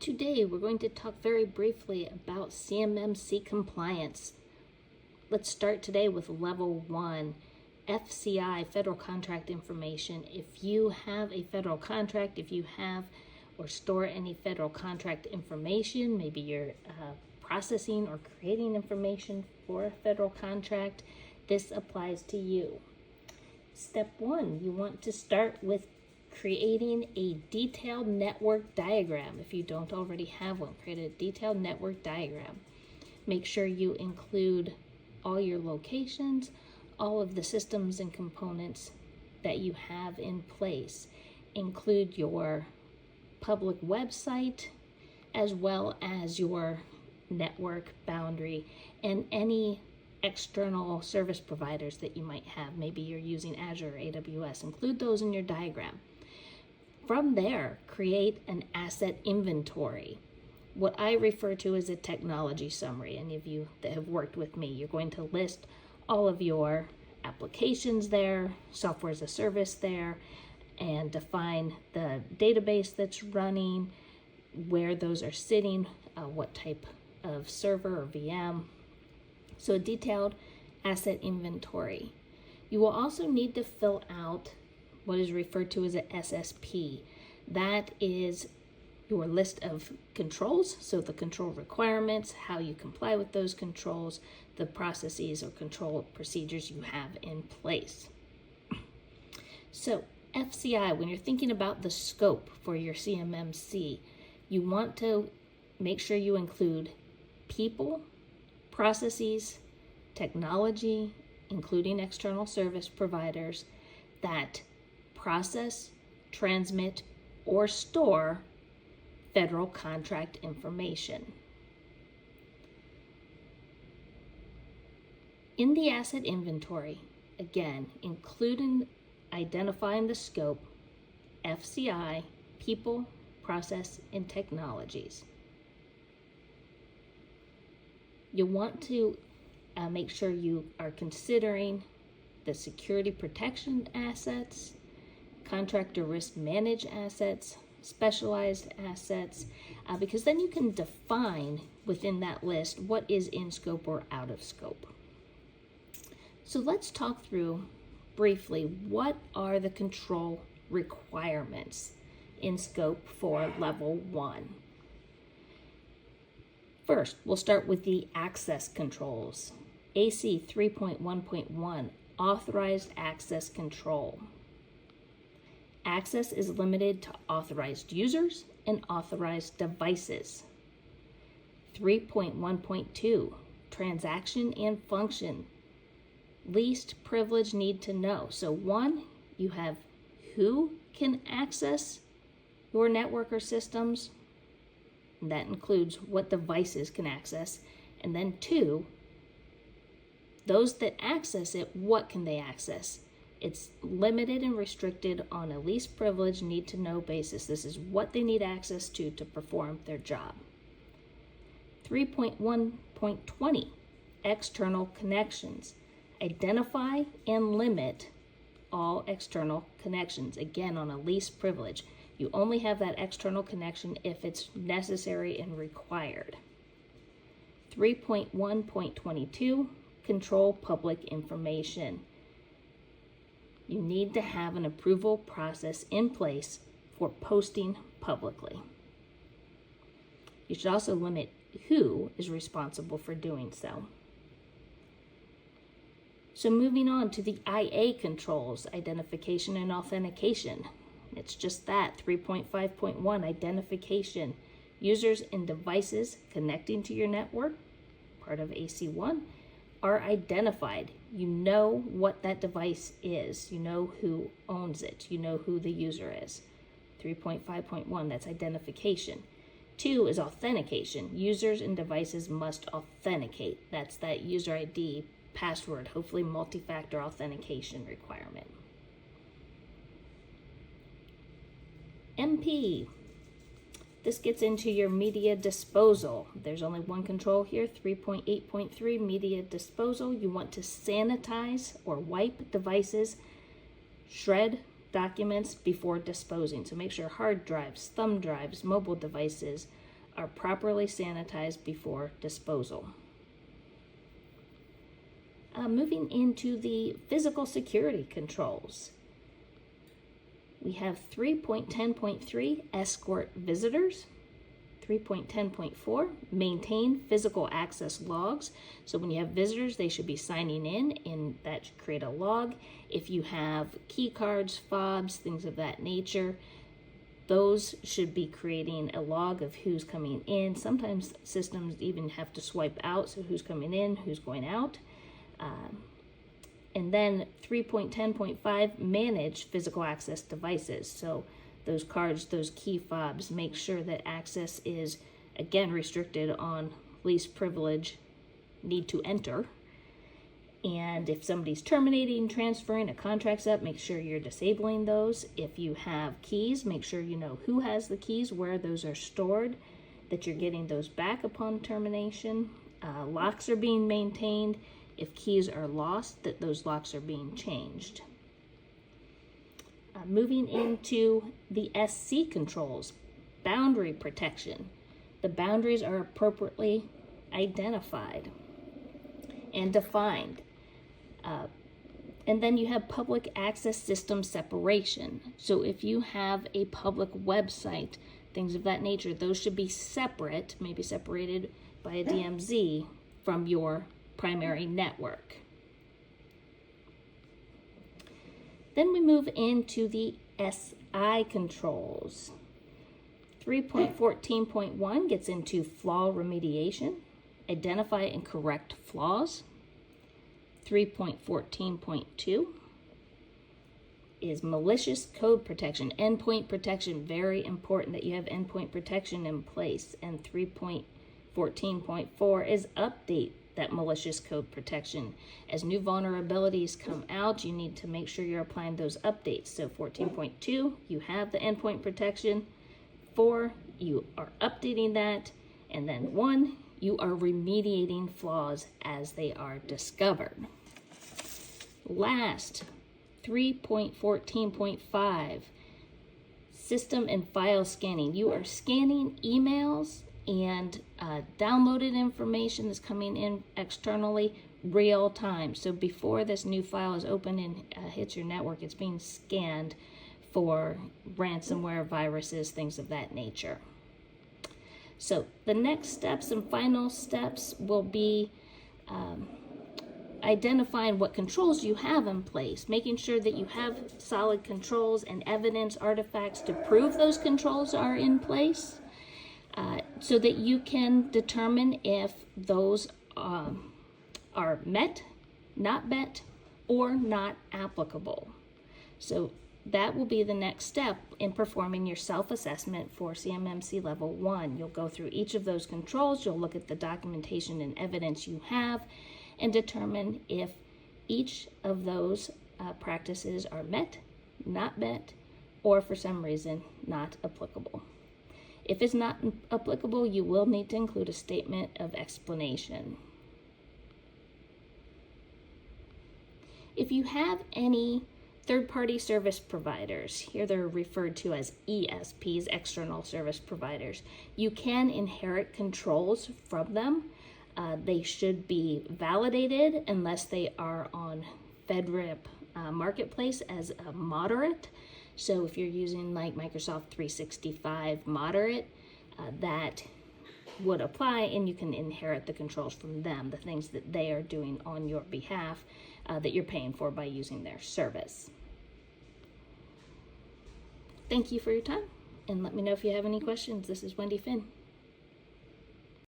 Today, we're going to talk very briefly about CMMC compliance. Let's start today with level 1, FCI, federal contract information. If you have a federal contract, if you have or store any federal contract information, maybe you're processing or creating information for a federal contract, this applies to you. Step 1, you want to start with creating a detailed network diagram. If you don't already have one, create a detailed network diagram. Make sure you include all your locations, all of the systems and components that you have in place. Include your public website as well as your network boundary and any external service providers that you might have. Maybe you're using Azure or AWS. Include those in your diagram. From there, create an asset inventory, what I refer to as a technology summary. Any of you that have worked with me, you're going to list all of your applications there, software as a service there, and define the database that's running, where those are sitting, what type of server or VM. So a detailed asset inventory. You will also need to fill out what is referred to as an SSP. That is your list of controls, so the control requirements, how you comply with those controls, the processes or control procedures you have in place. So FCI, when you're thinking about the scope for your CMMC, you want to make sure you include people, processes, technology, including external service providers that process, transmit, or store federal contract information. In the asset inventory, again, including identifying the scope, FCI, people, process, and technologies. You want to make sure you are considering the security protection assets, contractor risk managed assets, specialized assets, because then you can define within that list what is in scope or out of scope. So let's talk through briefly what are the control requirements in scope for level 1. First, we'll start with the access controls. AC 3.1.1, authorized access control. Access is limited to authorized users and authorized devices. 3.1.2, transaction and function. Least privilege need to know. So 1, you have who can access your network or systems. And that includes what devices can access. And then 2, those that access it, what can they access? It's limited and restricted on a least privilege need to know basis. This is what they need access to perform their job. 3.1.20, external connections. Identify and limit all external connections. Again, on a least privilege. You only have that external connection if it's necessary and required. 3.1.22, control public information. You need to have an approval process in place for posting publicly. You should also limit who is responsible for doing so. So moving on to the IA controls, identification and authentication. It's just that, 3.5.1, identification. Users and devices connecting to your network, part of AC1, are identified. You know what that device is. You know who owns it. You know who the user is. 3.5.1, that's identification. 2 is authentication. Users and devices must authenticate. That's that user ID, password, hopefully multi-factor authentication requirement. MP. This gets into your media disposal. There's only one control here, 3.8.3, media disposal. You want to sanitize or wipe devices, shred documents before disposing. So make sure hard drives, thumb drives, mobile devices are properly sanitized before disposal. Moving into the physical security controls. We have 3.10.3, escort visitors. 3.10.4, maintain physical access logs. So when you have visitors, they should be signing in, and that should create a log. If you have key cards, fobs, things of that nature, those should be creating a log of who's coming in. Sometimes systems even have to swipe out, so who's coming in, who's going out. And then 3.10.5, manage physical access devices. So those cards, those key fobs, make sure that access is, again, restricted on least privilege, need to enter. And if somebody's terminating, transferring, a contract's up, make sure you're disabling those. If you have keys, make sure you know who has the keys, where those are stored, that you're getting those back upon termination. Locks are being maintained. If keys are lost, that those locks are being changed. Moving into the SC controls, boundary protection. The boundaries are appropriately identified and defined. And then you have public access system separation. So if you have a public website, things of that nature, those should be separate, maybe separated by a DMZ from your primary network. Then we move into the SI controls. 3.14.1 gets into flaw remediation, identify and correct flaws. 3.14.2 is malicious code protection, endpoint protection. Very important that you have endpoint protection in place. And 3.14.4 is update that malicious code protection. As new vulnerabilities come out, you need to make sure you're applying those updates. So 14.2, you have the endpoint protection. 4, you are updating that. And then 1, you are remediating flaws as they are discovered. Last, 3.14.5, system and file scanning. You are scanning emails and downloaded information that's coming in externally real time. So before this new file is open and hits your network, it's being scanned for ransomware, viruses, things of that nature. So the next steps and final steps will be identifying what controls you have in place, making sure that you have solid controls and evidence artifacts to prove those controls are in place, so that you can determine if those are met, not met, or not applicable. So that will be the next step in performing your self-assessment for CMMC Level 1. You'll go through each of those controls, you'll look at the documentation and evidence you have, and determine if each of those practices are met, not met, or for some reason not applicable. If it's not applicable, you will need to include a statement of explanation. If you have any third-party service providers, here they're referred to as ESPs, external service providers, you can inherit controls from them. They should be validated unless they are on FedRIP Marketplace as a moderate. So if you're using like Microsoft 365 moderate, that would apply, and you can inherit the controls from them, the things that they are doing on your behalf that you're paying for by using their service. Thank you for your time, and let me know if you have any questions. This is Wendy Finn.